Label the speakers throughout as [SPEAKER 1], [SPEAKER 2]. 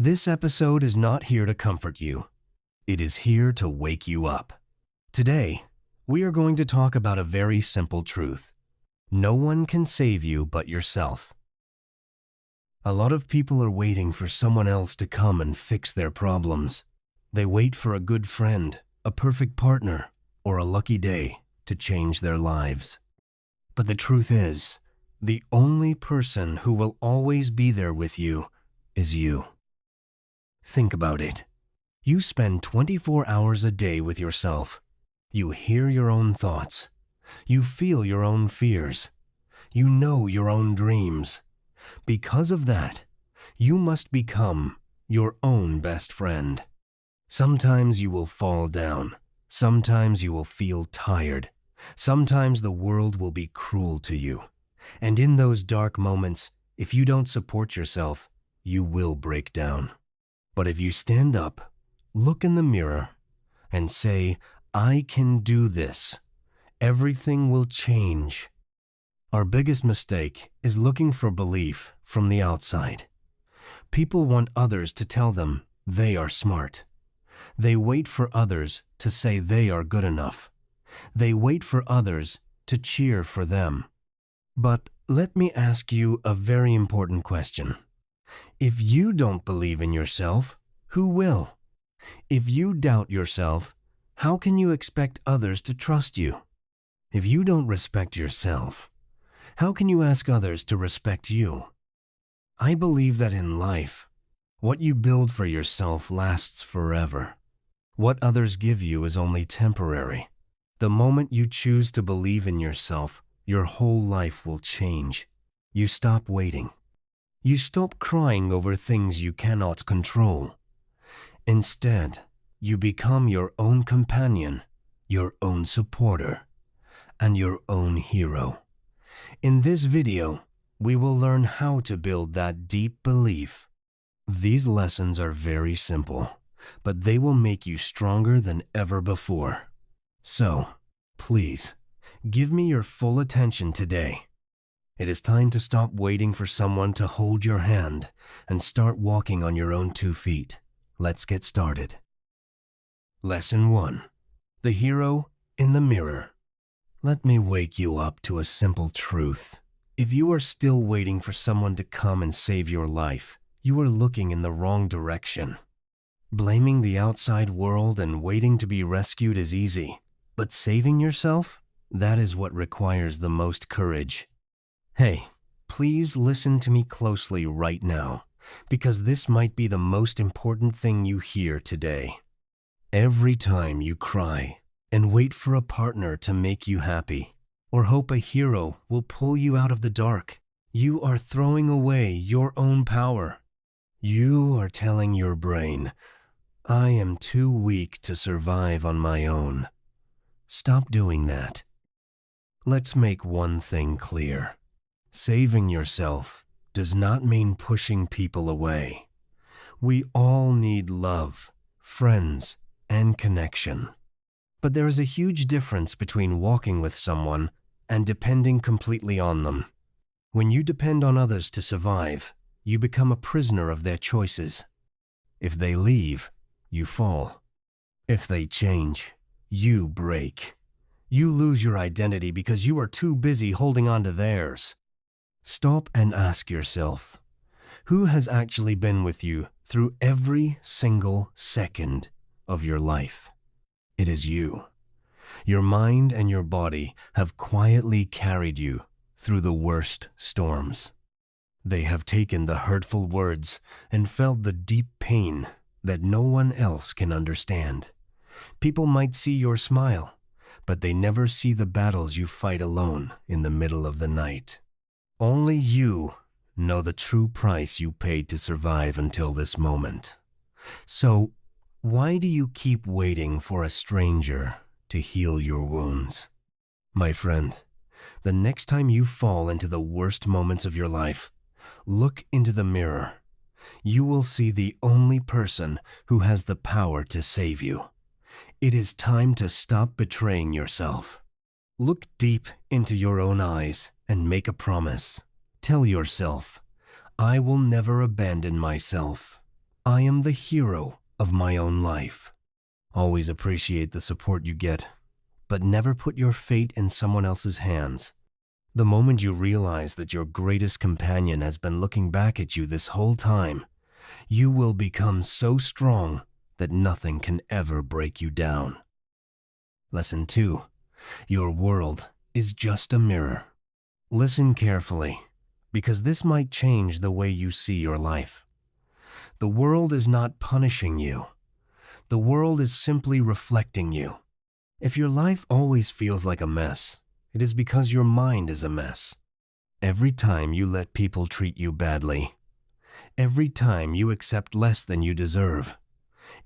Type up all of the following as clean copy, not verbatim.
[SPEAKER 1] This episode is not here to comfort you. It is here to wake you up. Today, we are going to talk about a very simple truth. No one can save you but yourself. A lot of people are waiting for someone else to come and fix their problems. They wait for a good friend, a perfect partner, or a lucky day to change their lives. But the truth is, the only person who will always be there with you is you. Think about it. You spend 24 hours a day with yourself. You hear your own thoughts. You feel your own fears. You know your own dreams. Because of that, you must become your own best friend. Sometimes you will fall down. Sometimes you will feel tired. Sometimes the world will be cruel to you. And in those dark moments, if you don't support yourself, you will break down. But if you stand up, look in the mirror, and say, "I can do this," everything will change. Our biggest mistake is looking for belief from the outside. People want others to tell them they are smart. They wait for others to say they are good enough. They wait for others to cheer for them. But let me ask you a very important question. If you don't believe in yourself, who will? If you doubt yourself, how can you expect others to trust you? If you don't respect yourself, how can you ask others to respect you? I believe that in life, what you build for yourself lasts forever. What others give you is only temporary. The moment you choose to believe in yourself, your whole life will change. You stop waiting. You stop crying over things you cannot control. Instead, you become your own companion, your own supporter, and your own hero. In this video, we will learn how to build that deep belief. These lessons are very simple, but they will make you stronger than ever before. So, please, give me your full attention today. It is time to stop waiting for someone to hold your hand and start walking on your own 2 feet. Let's get started. Lesson 1. The Hero in the Mirror. Let me wake you up to a simple truth. If you are still waiting for someone to come and save your life, you are looking in the wrong direction. Blaming the outside world and waiting to be rescued is easy, but saving yourself? That is what requires the most courage. Hey, please listen to me closely right now, because this might be the most important thing you hear today. Every time you cry and wait for a partner to make you happy, or hope a hero will pull you out of the dark, you are throwing away your own power. You are telling your brain, "I am too weak to survive on my own." Stop doing that. Let's make one thing clear. Saving yourself does not mean pushing people away. We all need love, friends, and connection. But there is a huge difference between walking with someone and depending completely on them. When you depend on others to survive, you become a prisoner of their choices. If they leave, you fall. If they change, you break. You lose your identity because you are too busy holding on to theirs. Stop and ask yourself, who has actually been with you through every single second of your life? It is you. Your mind and your body have quietly carried you through the worst storms. They have taken the hurtful words and felt the deep pain that no one else can understand. People might see your smile, but they never see the battles you fight alone in the middle of the night. Only you know the true price you paid to survive until this moment. So, why do you keep waiting for a stranger to heal your wounds? My friend, the next time you fall into the worst moments of your life, look into the mirror. You will see the only person who has the power to save you. It is time to stop betraying yourself. Look deep into your own eyes and make a promise. Tell yourself, "I will never abandon myself." I am the hero of my own life. Always appreciate the support you get, but never put your fate in someone else's hands. The moment you realize that your greatest companion has been looking back at you this whole time, you will become so strong that nothing can ever break you down. Lesson 2. Your world is just a mirror. Listen carefully, because this might change the way you see your life. The world is not punishing you. The world is simply reflecting you. If your life always feels like a mess, it is because your mind is a mess. Every time you let people treat you badly, every time you accept less than you deserve,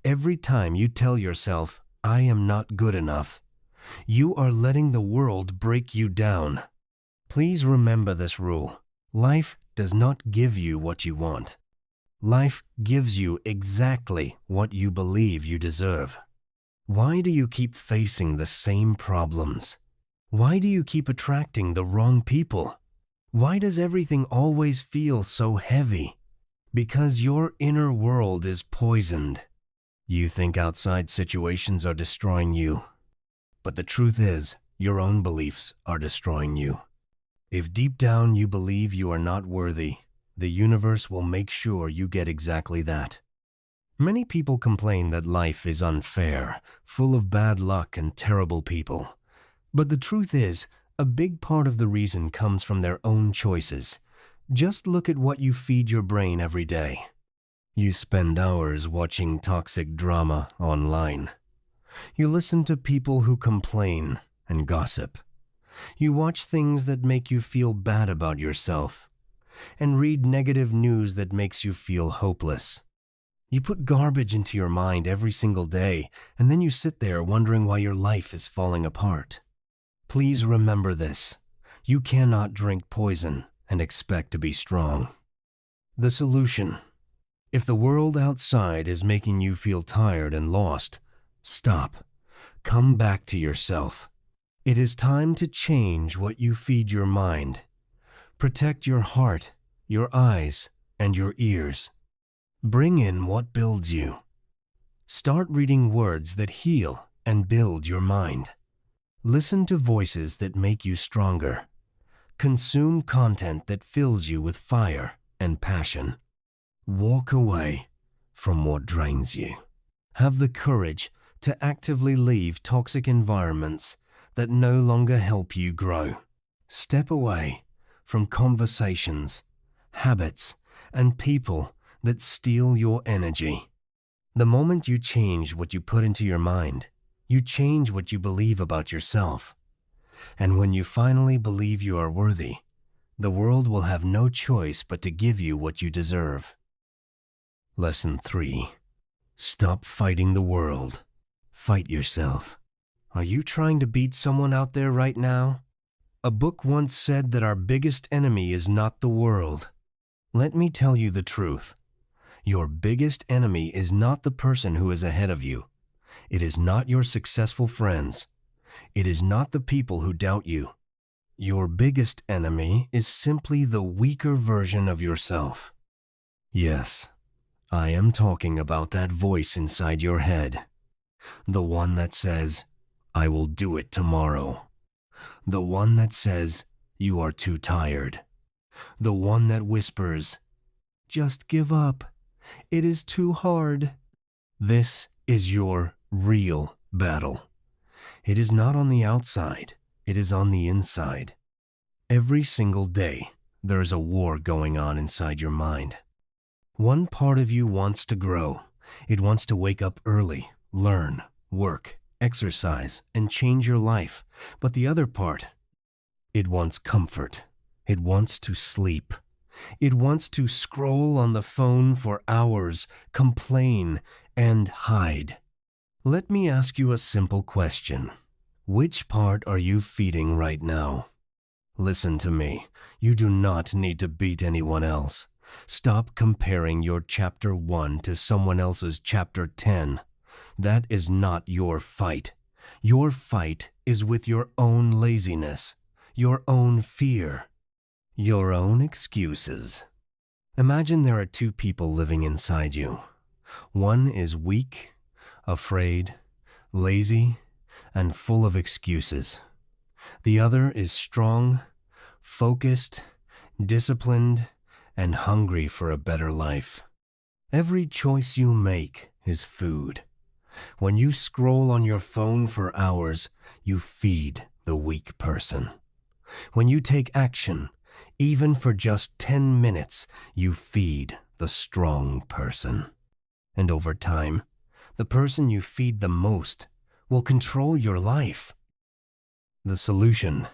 [SPEAKER 1] every time you tell yourself, I am not good enough, you are letting the world break you down. Please remember this rule. Life does not give you what you want. Life gives you exactly what you believe you deserve. Why do you keep facing the same problems? Why do you keep attracting the wrong people? Why does everything always feel so heavy? Because your inner world is poisoned. You think outside situations are destroying you, but the truth is, your own beliefs are destroying you. If deep down you believe you are not worthy, the universe will make sure you get exactly that. Many people complain that life is unfair, full of bad luck and terrible people. But the truth is, a big part of the reason comes from their own choices. Just look at what you feed your brain every day. You spend hours watching toxic drama online. You listen to people who complain and gossip. You watch things that make you feel bad about yourself, and read negative news that makes you feel hopeless. You put garbage into your mind every single day, and then you sit there wondering why your life is falling apart. Please remember this. You cannot drink poison and expect to be strong. The solution. If the world outside is making you feel tired and lost, stop. Come back to yourself. It is time to change what you feed your mind. Protect your heart, your eyes, and your ears. Bring in what builds you. Start reading words that heal and build your mind. Listen to voices that make you stronger. Consume content that fills you with fire and passion. Walk away from what drains you. Have the courage to actively leave toxic environments that no longer help you grow. Step away from conversations, habits, and people that steal your energy. The moment you change what you put into your mind, you change what you believe about yourself. And when you finally believe you are worthy, the world will have no choice but to give you what you deserve. Lesson 3. Stop fighting the world. Fight yourself. Are you trying to beat someone out there right now? A book once said that our biggest enemy is not the world. Let me tell you the truth. Your biggest enemy is not the person who is ahead of you. It is not your successful friends. It is not the people who doubt you. Your biggest enemy is simply the weaker version of yourself. Yes, I am talking about that voice inside your head. The one that says, I will do it tomorrow. The one that says, you are too tired. The one that whispers, just give up. It is too hard. This is your real battle. It is not on the outside. It is on the inside. Every single day, there is a war going on inside your mind. One part of you wants to grow. It wants to wake up early, learn, work, exercise, and change your life. But the other part, it wants comfort. It wants to sleep. It wants to scroll on the phone for hours, complain, and hide. Let me ask you a simple question. Which part are you feeding right now? Listen to me. You do not need to beat anyone else. Stop comparing your chapter 1 to someone else's chapter 10. That is not your fight. Your fight is with your own laziness, your own fear, your own excuses. Imagine there are two people living inside you. One is weak, afraid, lazy, and full of excuses. The other is strong, focused, disciplined, and hungry for a better life. Every choice you make is food. When you scroll on your phone for hours, you feed the weak person. When you take action, even for just 10 minutes, you feed the strong person. And over time, the person you feed the most will control your life. The solution: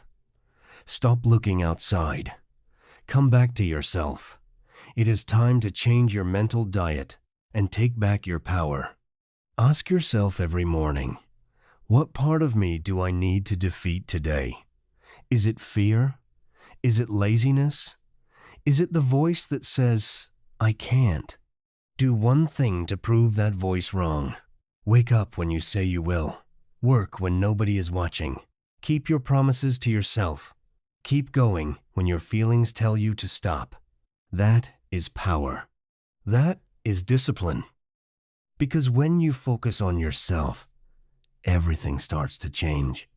[SPEAKER 1] stop looking outside. Come back to yourself. It is time to change your mental diet and take back your power. Ask yourself every morning, what part of me do I need to defeat today? Is it fear? Is it laziness? Is it the voice that says, I can't? Do one thing to prove that voice wrong. Wake up when you say you will. Work when nobody is watching. Keep your promises to yourself. Keep going when your feelings tell you to stop. That is power. That is discipline. Because when you focus on yourself, everything starts to change.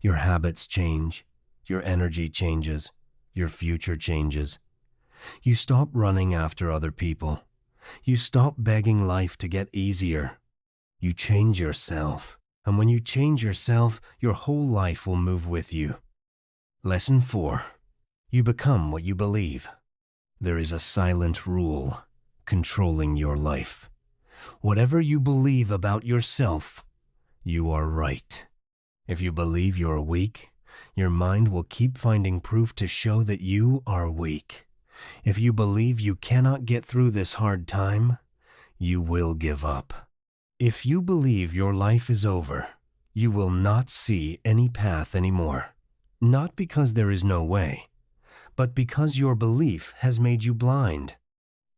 [SPEAKER 1] Your habits change. Your energy changes. Your future changes. You stop running after other people. You stop begging life to get easier. You change yourself. And when you change yourself, your whole life will move with you. Lesson 4. You become what you believe. There is a silent rule controlling your life. Whatever you believe about yourself, you are right. If you believe you're weak, your mind will keep finding proof to show that you are weak. If you believe you cannot get through this hard time, you will give up. If you believe your life is over, you will not see any path anymore. Not because there is no way, but because your belief has made you blind.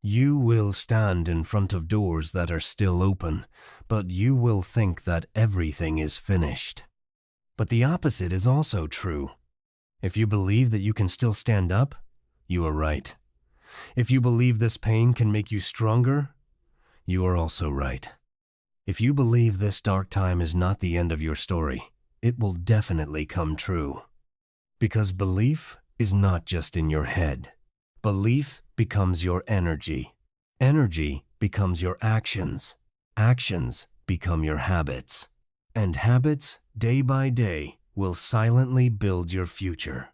[SPEAKER 1] You will stand in front of doors that are still open, but you will think that everything is finished. But the opposite is also true. If you believe that you can still stand up, you are right. If you believe this pain can make you stronger, you are also right. If you believe this dark time is not the end of your story, it will definitely come true. Because belief is not just in your head. Belief becomes your energy. Energy becomes your actions. Actions become your habits. And habits, day by day, will silently build your future.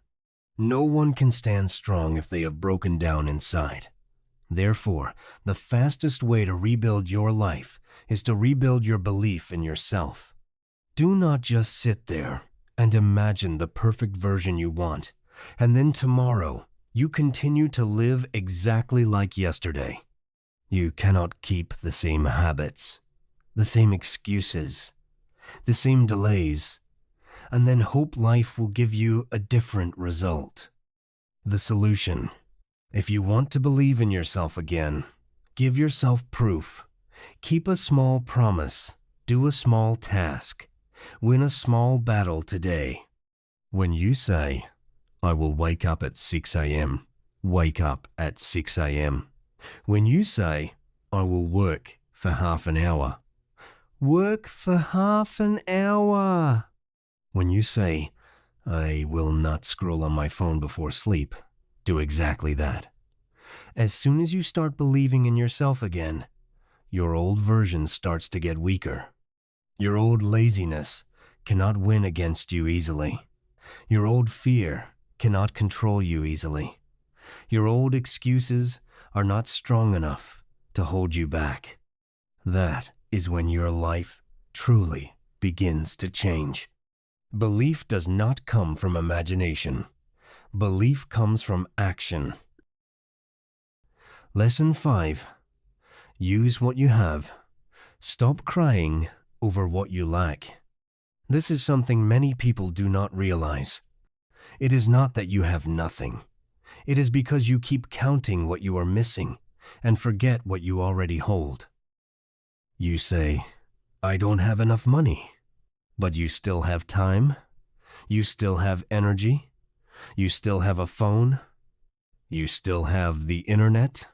[SPEAKER 1] No one can stand strong if they have broken down inside. Therefore, the fastest way to rebuild your life is to rebuild your belief in yourself. Do not just sit there and imagine the perfect version you want, and then tomorrow you continue to live exactly like yesterday. You cannot keep the same habits, the same excuses, the same delays, and then hope life will give you a different result. The solution: if you want to believe in yourself again, give yourself proof. Keep a small promise. Do a small task. Win a small battle today. When you say, I will wake up at 6 a.m., wake up at 6 a.m. When you say, I will work for half an hour, work for half an hour. When you say, I will not scroll on my phone before sleep, do exactly that. As soon as you start believing in yourself again, your old version starts to get weaker. Your old laziness cannot win against you easily. Your old fear cannot control you easily. Your old excuses are not strong enough to hold you back. That is when your life truly begins to change. Belief does not come from imagination. Belief comes from action. Lesson 5. Use what you have. Stop crying over what you lack. This is something many people do not realize. It is not that you have nothing. It is because you keep counting what you are missing and forget what you already hold. You say, I don't have enough money. But you still have time. You still have energy. You still have a phone. You still have the internet.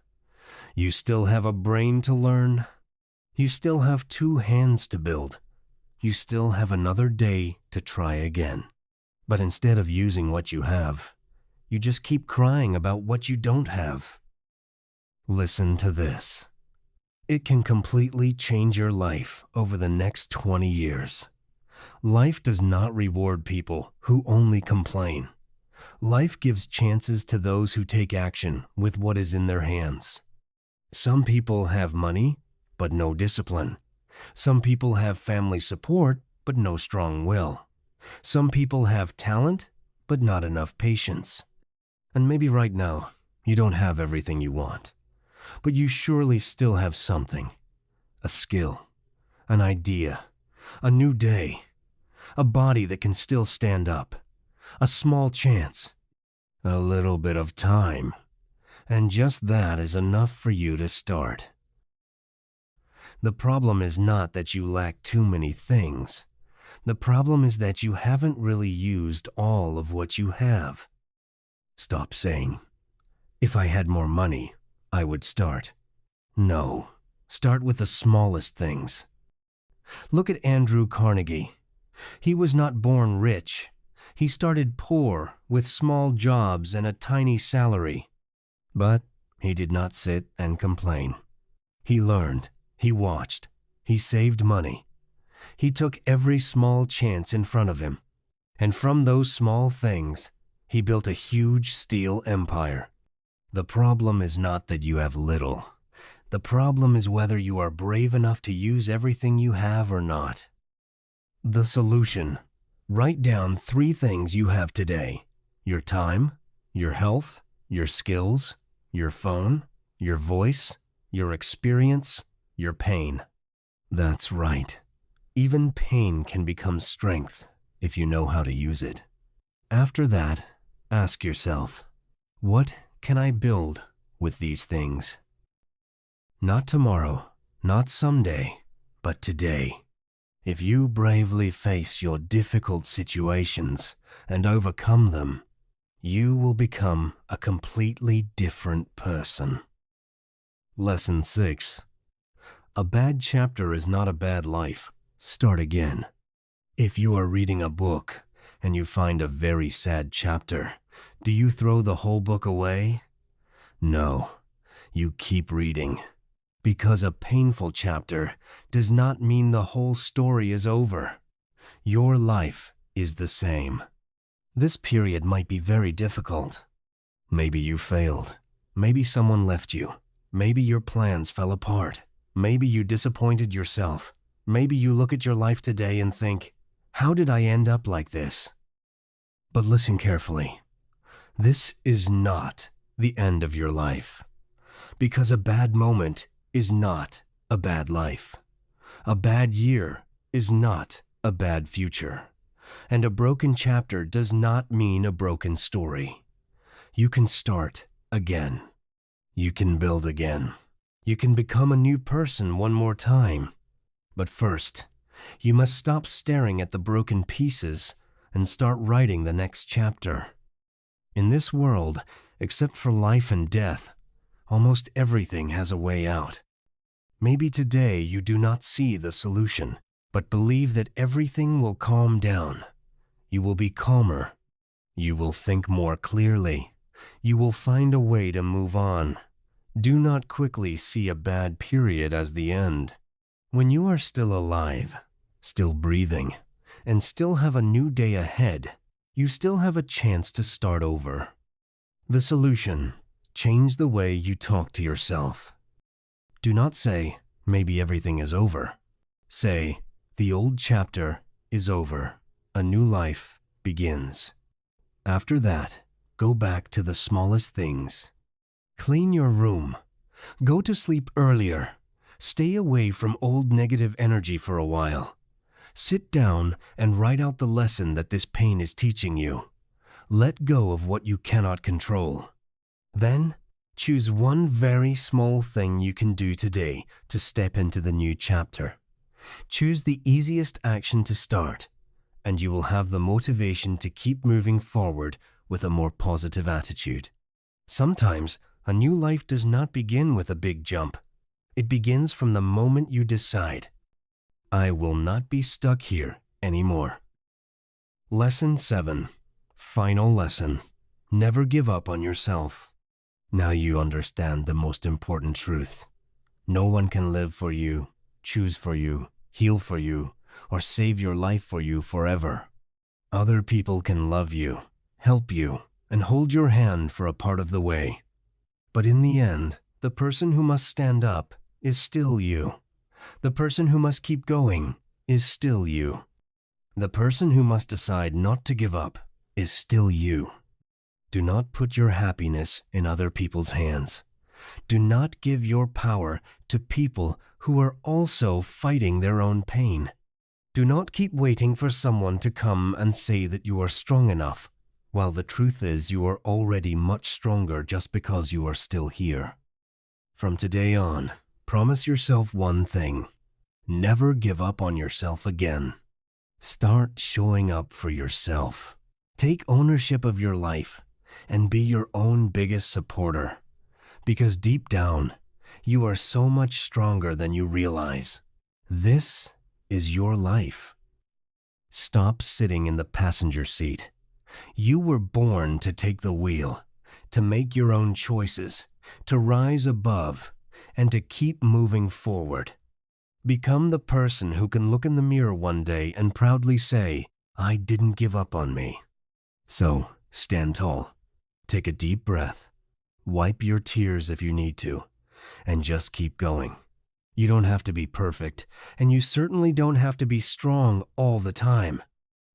[SPEAKER 1] You still have a brain to learn. You still have 2 hands to build. You still have another day to try again. But instead of using what you have, you just keep crying about what you don't have. Listen to this. It can completely change your life over the next 20 years. Life does not reward people who only complain. Life gives chances to those who take action with what is in their hands. Some people have money, but no discipline. Some people have family support, but no strong will. Some people have talent, but not enough patience. And maybe right now, you don't have everything you want. But you surely still have something. A skill, an idea, a new day, a body that can still stand up, a small chance, a little bit of time, and just that is enough for you to start. The problem is not that you lack too many things. The problem is that you haven't really used all of what you have. Stop saying, "If I had more money, I would start." No, start with the smallest things. Look at Andrew Carnegie. He was not born rich. He started poor with small jobs and a tiny salary. But he did not sit and complain. He learned, he watched, he saved money. He took every small chance in front of him. And from those small things, he built a huge steel empire. The problem is not that you have little. The problem is whether you are brave enough to use everything you have or not. The solution: write down 3 things you have today: your time, your health, your skills, your phone, your voice, your experience, your pain. That's right. Even pain can become strength if you know how to use it. After that, ask yourself, what can I build with these things? Not tomorrow, not someday, but today. If you bravely face your difficult situations and overcome them, you will become a completely different person. Lesson 6. A bad chapter is not a bad life. Start again. If you are reading a book and you find a very sad chapter, do you throw the whole book away? No, you keep reading. Because a painful chapter does not mean the whole story is over. Your life is the same. This period might be very difficult. Maybe you failed. Maybe someone left you. Maybe your plans fell apart. Maybe you disappointed yourself. Maybe you look at your life today and think, how did I end up like this? But listen carefully. This is not the end of your life. Because a bad moment is not a bad life. A bad year is not a bad future. And a broken chapter does not mean a broken story. You can start again. You can build again. You can become a new person one more time. But first, you must stop staring at the broken pieces and start writing the next chapter. In this world, except for life and death, almost everything has a way out. Maybe today you do not see the solution, but believe that everything will calm down. You will be calmer. You will think more clearly. You will find a way to move on. Do not quickly see a bad period as the end. When you are still alive, still breathing, and still have a new day ahead, you still have a chance to start over. The solution: change the way you talk to yourself. Do not say, maybe everything is over. Say, the old chapter is over. A new life begins. After that, go back to the smallest things. Clean your room. Go to sleep earlier. Stay away from old negative energy for a while. Sit down and write out the lesson that this pain is teaching you. Let go of what you cannot control. Then, choose one very small thing you can do today to step into the new chapter. Choose the easiest action to start, and you will have the motivation to keep moving forward with a more positive attitude. Sometimes, a new life does not begin with a big jump. It begins from the moment you decide, I will not be stuck here anymore. Lesson 7. Final lesson. Never give up on yourself. Now you understand the most important truth. No one can live for you, choose for you, heal for you, or save your life for you forever. Other people can love you, help you, and hold your hand for a part of the way. But in the end, the person who must stand up is still you. The person who must keep going is still you. The person who must decide not to give up is still you. Do not put your happiness in other people's hands. Do not give your power to people who are also fighting their own pain. Do not keep waiting for someone to come and say that you are strong enough, while the truth is you are already much stronger just because you are still here. From today on, promise yourself one thing. Never give up on yourself again. Start showing up for yourself. Take ownership of your life and be your own biggest supporter. Because deep down, you are so much stronger than you realize. This is your life. Stop sitting in the passenger seat. You were born to take the wheel, to make your own choices, to rise above, and to keep moving forward. Become the person who can look in the mirror one day and proudly say, I didn't give up on me. So, stand tall. Take a deep breath. Wipe your tears if you need to, and just keep going. You don't have to be perfect, and you certainly don't have to be strong all the time.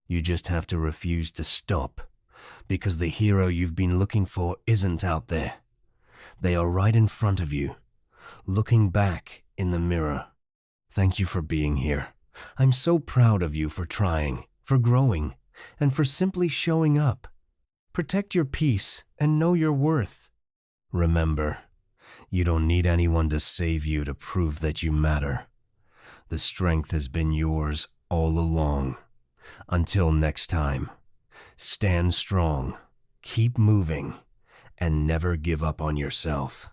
[SPEAKER 1] You just have to refuse to stop, because the hero you've been looking for isn't out there. They are right in front of you, looking back in the mirror. Thank you for being here. I'm so proud of you for trying, for growing, and for simply showing up. Protect your peace and know your worth. Remember, you don't need anyone to save you to prove that you matter. The strength has been yours all along. Until next time, stand strong, keep moving, and never give up on yourself.